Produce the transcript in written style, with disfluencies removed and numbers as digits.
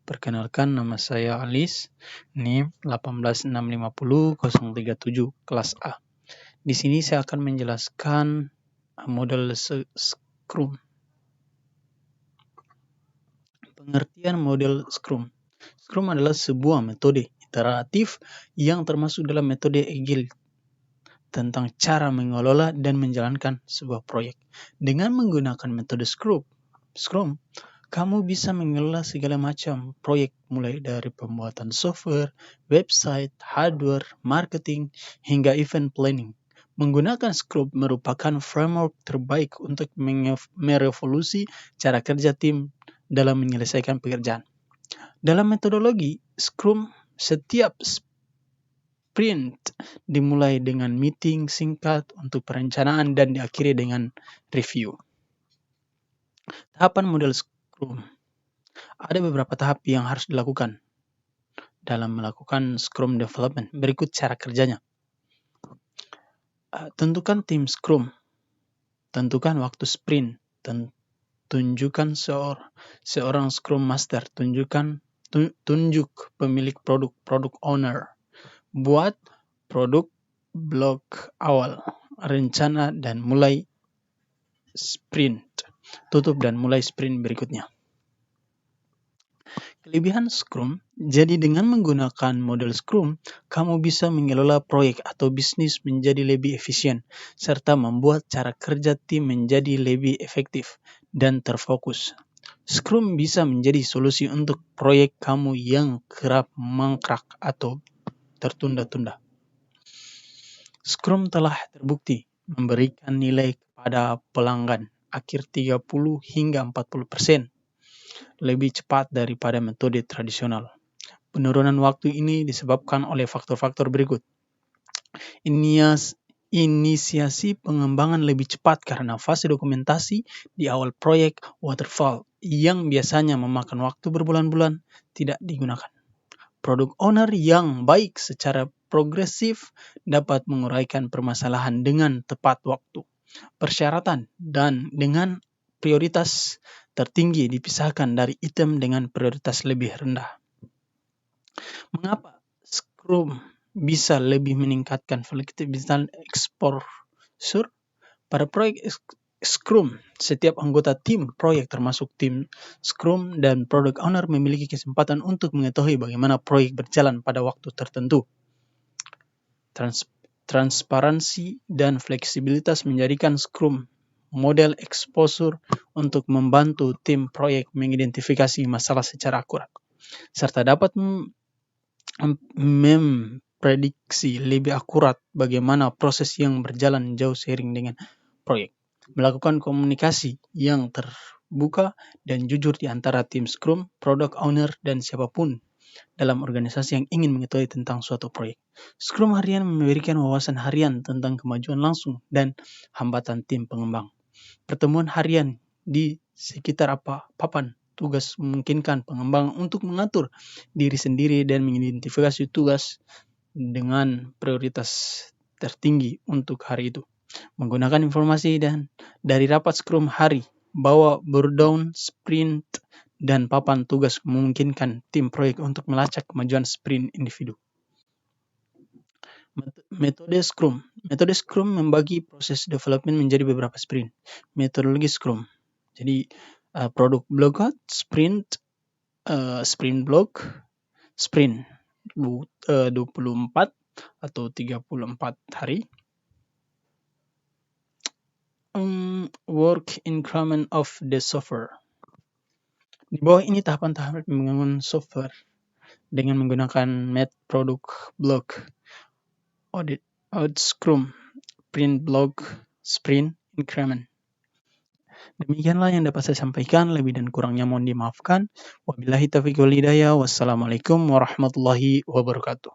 Perkenalkan, nama saya Alis, NIM 18650-037, kelas A. Di sini saya akan menjelaskan model Scrum. Pengertian model Scrum. Scrum adalah sebuah metode iteratif yang termasuk dalam metode Agile tentang cara mengelola dan menjalankan sebuah proyek. Dengan menggunakan metode Scrum, kamu bisa mengelola segala macam proyek mulai dari pembuatan software, website, hardware, marketing, hingga event planning. Menggunakan Scrum merupakan framework terbaik untuk merevolusi cara kerja tim dalam menyelesaikan pekerjaan. Dalam metodologi Scrum, setiap sprint dimulai dengan meeting singkat untuk perencanaan dan diakhiri dengan review. Tahapan model Scrum. Ada beberapa tahap yang harus dilakukan dalam melakukan Scrum Development. Berikut cara kerjanya. Tentukan tim Scrum. Tentukan waktu sprint. Tunjukkan seorang Scrum Master. Tunjuk pemilik produk owner. Buat produk blog awal. Rencana dan mulai sprint. Tutup dan mulai sprint berikutnya. Kelebihan Scrum, jadi dengan menggunakan model Scrum, kamu bisa mengelola proyek atau bisnis menjadi lebih efisien, serta membuat cara kerja tim menjadi lebih efektif dan terfokus. Scrum bisa menjadi solusi untuk proyek kamu yang kerap mangkrak atau tertunda-tunda. Scrum telah terbukti memberikan nilai kepada pelanggan akhir 30 hingga 40% lebih cepat daripada metode tradisional. Penurunan waktu ini disebabkan oleh faktor-faktor berikut. Inisiasi pengembangan lebih cepat karena fase dokumentasi di awal proyek waterfall yang biasanya memakan waktu berbulan-bulan tidak digunakan. Product owner yang baik secara progresif dapat menguraikan permasalahan dengan tepat waktu. Persyaratan dan dengan prioritas tertinggi dipisahkan dari item dengan prioritas lebih rendah. Mengapa Scrum bisa lebih meningkatkan fleksibilitas exposure? Pada proyek Scrum, setiap anggota tim proyek termasuk tim Scrum dan product owner memiliki kesempatan untuk mengetahui bagaimana proyek berjalan pada waktu tertentu. Transparansi dan fleksibilitas menjadikan Scrum model exposure untuk membantu tim proyek mengidentifikasi masalah secara akurat, serta dapat memprediksi lebih akurat bagaimana proses yang berjalan jauh seiring dengan proyek. Melakukan komunikasi yang terbuka dan jujur di antara tim Scrum, product owner, dan siapapun dalam organisasi yang ingin mengetahui tentang suatu proyek. Scrum harian memberikan wawasan harian tentang kemajuan langsung dan hambatan tim pengembang. Pertemuan harian di sekitar papan tugas memungkinkan pengembang untuk mengatur diri sendiri dan mengidentifikasi tugas dengan prioritas tertinggi untuk hari itu. Menggunakan informasi dari rapat Scrum hari, bawa burdown, sprint, dan papan tugas memungkinkan tim proyek untuk melacak kemajuan sprint individu. Metode Scrum. Metode Scrum membagi proses development menjadi beberapa sprint. Metodologi Scrum. Jadi produk block sprint, sprint block, sprint 24 atau 34 hari. Work increment of the software. Di bawah ini tahapan-tahapan pembangunan software dengan menggunakan product block, audit Scrum, print block, sprint, increment. Demikianlah yang dapat saya sampaikan, lebih dan kurangnya mohon dimaafkan. Wabillahi taufiq wal hidayah. Wassalamualaikum warahmatullahi wabarakatuh.